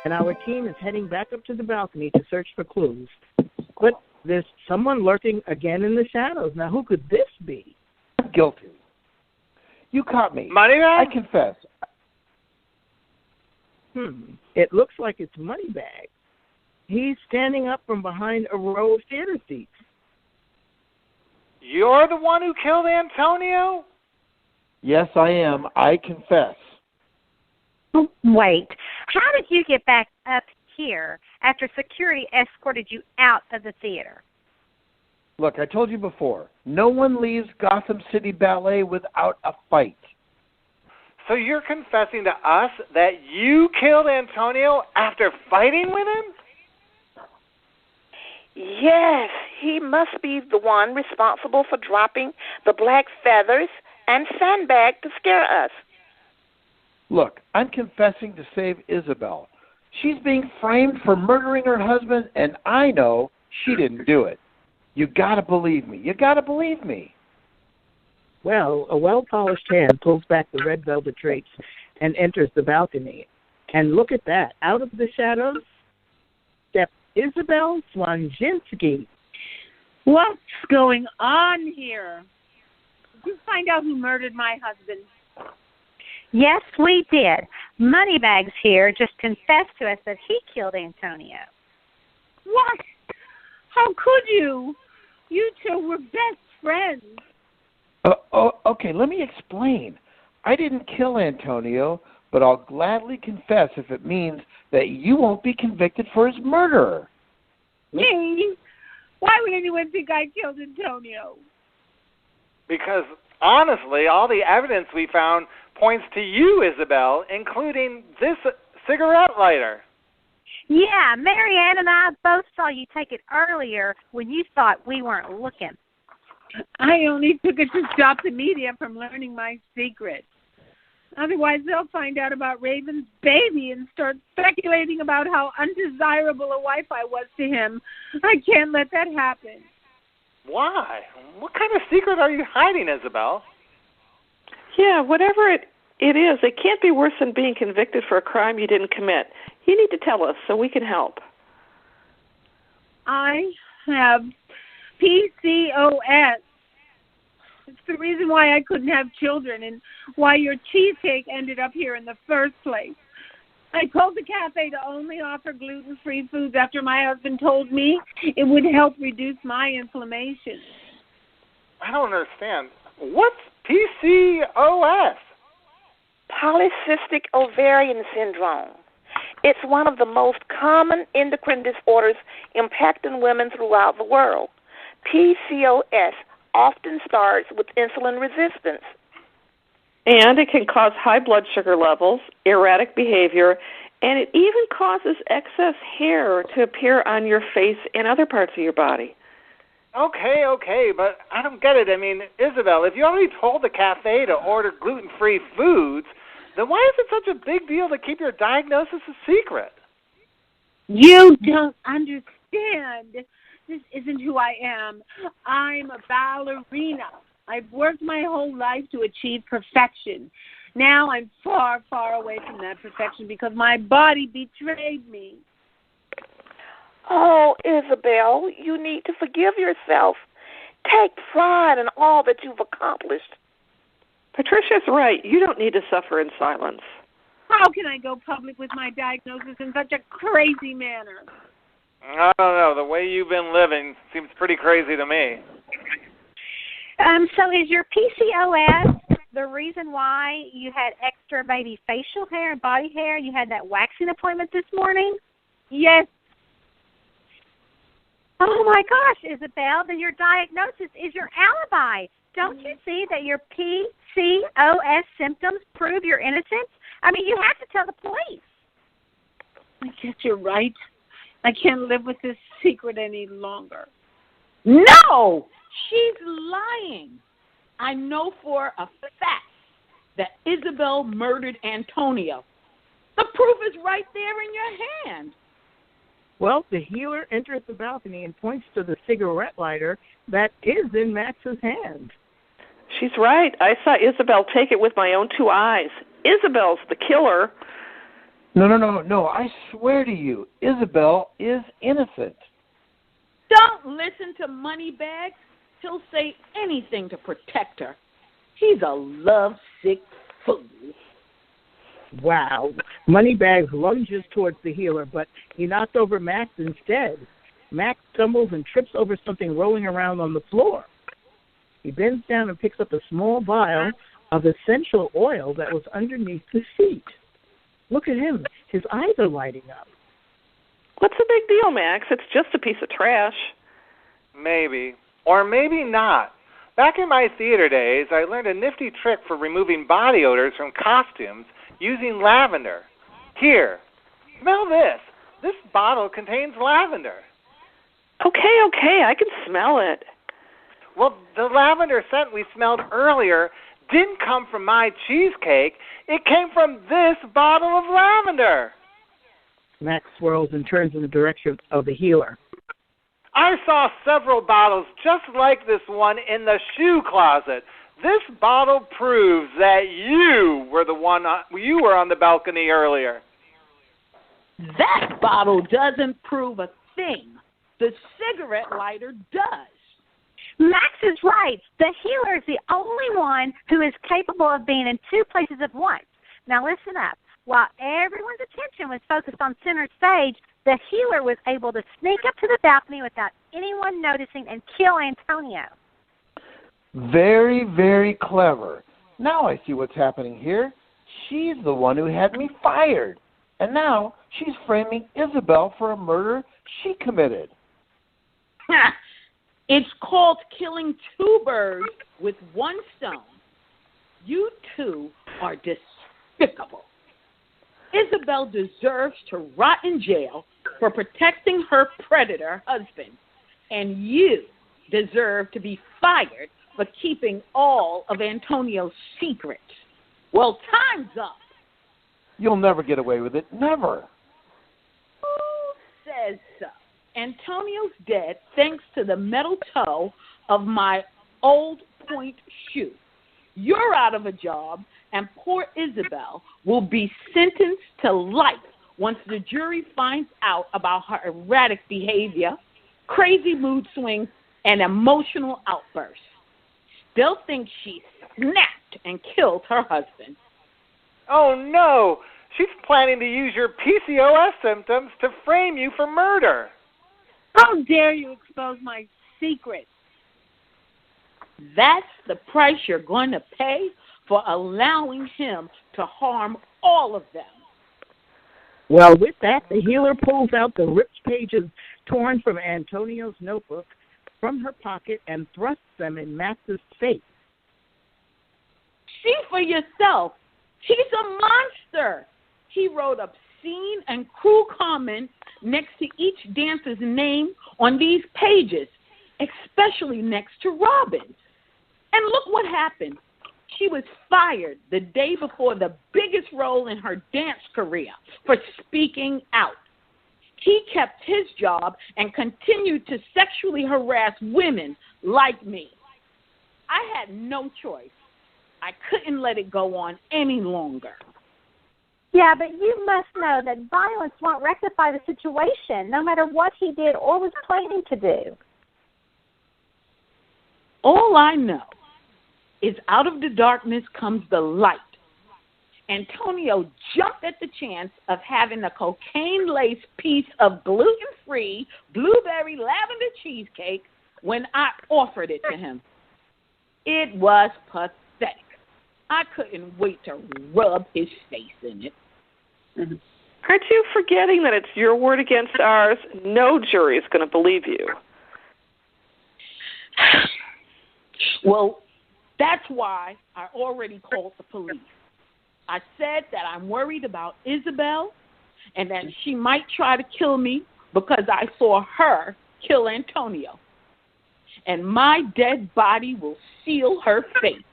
and our team is heading back up to the balcony to search for clues. But there's someone lurking again in the shadows. Now, who could this be? Guilty. You caught me. Moneybag? I confess. It looks like it's Moneybag. He's standing up from behind a row of theater seats. You're the one who killed Antonio? Yes, I am. I confess. Wait, how did you get back up here after security escorted you out of the theater? Look, I told you before, no one leaves Gotham City Ballet without a fight. So you're confessing to us that you killed Antonio after fighting with him? Yes, he must be the one responsible for dropping the black feathers and sandbag to scare us. Look, I'm confessing to save Isabel. She's being framed for murdering her husband, and I know she didn't do it. You gotta believe me. You gotta believe me. Well, a well-polished hand pulls back the red velvet drapes and enters the balcony. And look at that. Out of the shadows steps Isabel Swanzinski. What's going on here? Did you find out who murdered my husband? Yes, we did. Moneybags here just confessed to us that he killed Antonio. What? How could you? You two were best friends. Okay, let me explain. I didn't kill Antonio, but I'll gladly confess if it means that you won't be convicted for his murder. Me? Why would anyone think I killed Antonio? Because, honestly, all the evidence we found points to you, Isabel, including this cigarette lighter. Yeah, Marianne and I both saw you take it earlier when you thought we weren't looking. I only took it to stop the media from learning my secret. Otherwise, they'll find out about Raven's baby and start speculating about how undesirable a wife I was to him. I can't let that happen. Why? What kind of secret are you hiding, Isabel? Yeah, whatever it is, it can't be worse than being convicted for a crime you didn't commit. You need to tell us so we can help. I have PCOS. It's the reason why I couldn't have children and why your cheesecake ended up here in the first place. I told the cafe to only offer gluten-free foods after my husband told me it would help reduce my inflammation. I don't understand. What's PCOS? Polycystic ovarian syndrome. It's one of the most common endocrine disorders impacting women throughout the world. PCOS often starts with insulin resistance. And it can cause high blood sugar levels, erratic behavior, and it even causes excess hair to appear on your face and other parts of your body. Okay, but I don't get it. I mean, Isabel, if you already told the cafe to order gluten-free foods, then why is it such a big deal to keep your diagnosis a secret? You don't understand. This isn't who I am. I'm a ballerina. I've worked my whole life to achieve perfection. Now I'm far, far away from that perfection because my body betrayed me. Oh, Isabel, you need to forgive yourself. Take pride in all that you've accomplished. Patricia's right. You don't need to suffer in silence. How can I go public with my diagnosis in such a crazy manner? I don't know. The way you've been living seems pretty crazy to me. So is your PCOS the reason why you had extra baby facial hair and body hair? You had that waxing appointment this morning? Yes. Oh, my gosh, Isabel, then your diagnosis is your alibi. Don't you see that your PCOS symptoms prove your innocence? I mean, you have to tell the police. I guess you're right. I can't live with this secret any longer. No! She's lying. I know for a fact that Isabel murdered Antonio. The proof is right there in your hand. Well, the healer enters the balcony and points to the cigarette lighter that is in Max's hand. She's right. I saw Isabel take it with my own two eyes. Isabel's the killer. No. I swear to you, Isabel is innocent. Don't listen to Moneybags. He'll say anything to protect her. He's a lovesick fool. Wow. Moneybags lunges towards the healer, but he knocked over Max instead. Max stumbles and trips over something rolling around on the floor. He bends down and picks up a small vial of essential oil that was underneath the seat. Look at him. His eyes are lighting up. What's the big deal, Max? It's just a piece of trash. Maybe. Or maybe not. Back in my theater days, I learned a nifty trick for removing body odors from costumes using lavender. Here, smell this. This bottle contains lavender. Okay, I can smell it. Well, the lavender scent we smelled earlier didn't come from my cheesecake. It came from this bottle of lavender. Max swirls and turns in the direction of the healer. I saw several bottles just like this one in the shoe closet. This bottle proves that you were on the balcony earlier. That bottle doesn't prove a thing. The cigarette lighter does. Max is right. The healer is the only one who is capable of being in two places at once. Now listen up. While everyone's attention was focused on center stage, the healer was able to sneak up to the balcony without anyone noticing and kill Antonio. Very, very clever. Now I see what's happening here. She's the one who had me fired. And now she's framing Isabel for a murder she committed. It's called killing two birds with one stone. You two are despicable. Isabel deserves to rot in jail for protecting her predator husband, and you deserve to be fired for keeping all of Antonio's secrets. Well, time's up. You'll never get away with it. Never. Who says so? Antonio's dead thanks to the metal toe of my old point shoe. You're out of a job, and poor Isabel will be sentenced to life once the jury finds out about her erratic behavior, crazy mood swings, and emotional outbursts. They'll think she snapped and killed her husband. Oh, no. She's planning to use your PCOS symptoms to frame you for murder. How dare you expose my secret? That's the price you're going to pay for allowing him to harm all of them. Well, with that, the healer pulls out the ripped pages torn from Antonio's notebook from her pocket and thrusts them in Max's face. See for yourself. He's a monster. He wrote obscene and cruel comments next to each dancer's name on these pages, especially next to Robin's. And look what happened. She was fired the day before the biggest role in her dance career for speaking out. He kept his job and continued to sexually harass women like me. I had no choice. I couldn't let it go on any longer. Yeah, but you must know that violence won't rectify the situation, no matter what he did or was planning to do. All I know is out of the darkness comes the light. Antonio jumped at the chance of having a cocaine-laced piece of gluten-free blueberry lavender cheesecake when I offered it to him. It was pathetic. I couldn't wait to rub his face in it. Aren't you forgetting that it's your word against ours? No jury is going to believe you. Well, that's why I already called the police. I said that I'm worried about Isabel and that she might try to kill me because I saw her kill Antonio. And my dead body will seal her fate.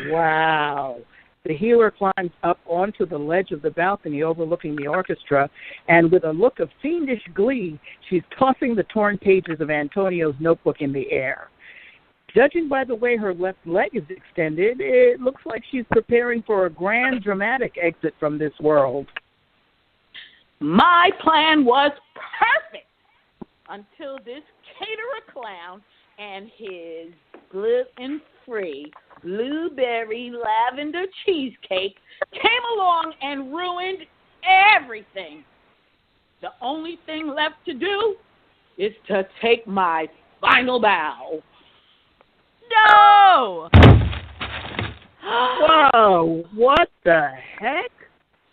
Wow. The healer climbs up onto the ledge of the balcony overlooking the orchestra, and with a look of fiendish glee, she's tossing the torn pages of Antonio's notebook in the air. Judging by the way her left leg is extended, it looks like she's preparing for a grand dramatic exit from this world. My plan was perfect until this caterer clown and his gluten-free blueberry lavender cheesecake came along and ruined everything. The only thing left to do is to take my final bow. No! Whoa, what the heck?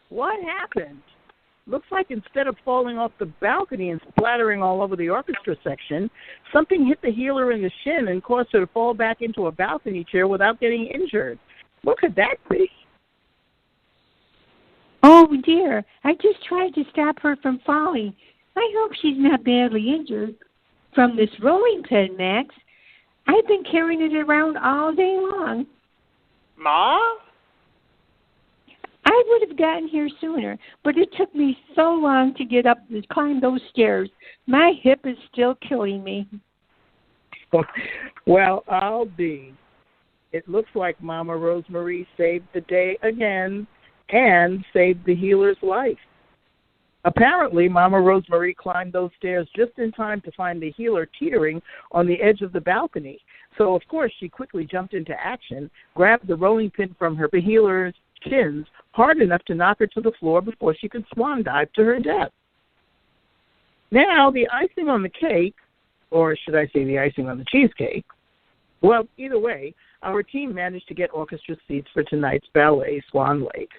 What happened? Looks like instead of falling off the balcony and splattering all over the orchestra section, something hit the healer in the shin and caused her to fall back into a balcony chair without getting injured. What could that be? Oh, dear. I just tried to stop her from falling. I hope she's not badly injured. From this rolling pin, Max. I've been carrying it around all day long. Ma? I would have gotten here sooner, but it took me so long to get up and climb those stairs. My hip is still killing me. Well, I'll be. It looks like Mama Rosemarie saved the day again and saved the healer's life. Apparently, Mama Rosemarie climbed those stairs just in time to find the healer teetering on the edge of the balcony. So, of course, she quickly jumped into action, grabbed the rolling pin from her healer's shins hard enough to knock her to the floor before she could swan dive to her death. Now, the icing on the cake, or should I say the icing on the cheesecake, well, either way, our team managed to get orchestra seats for tonight's ballet, Swan Lake.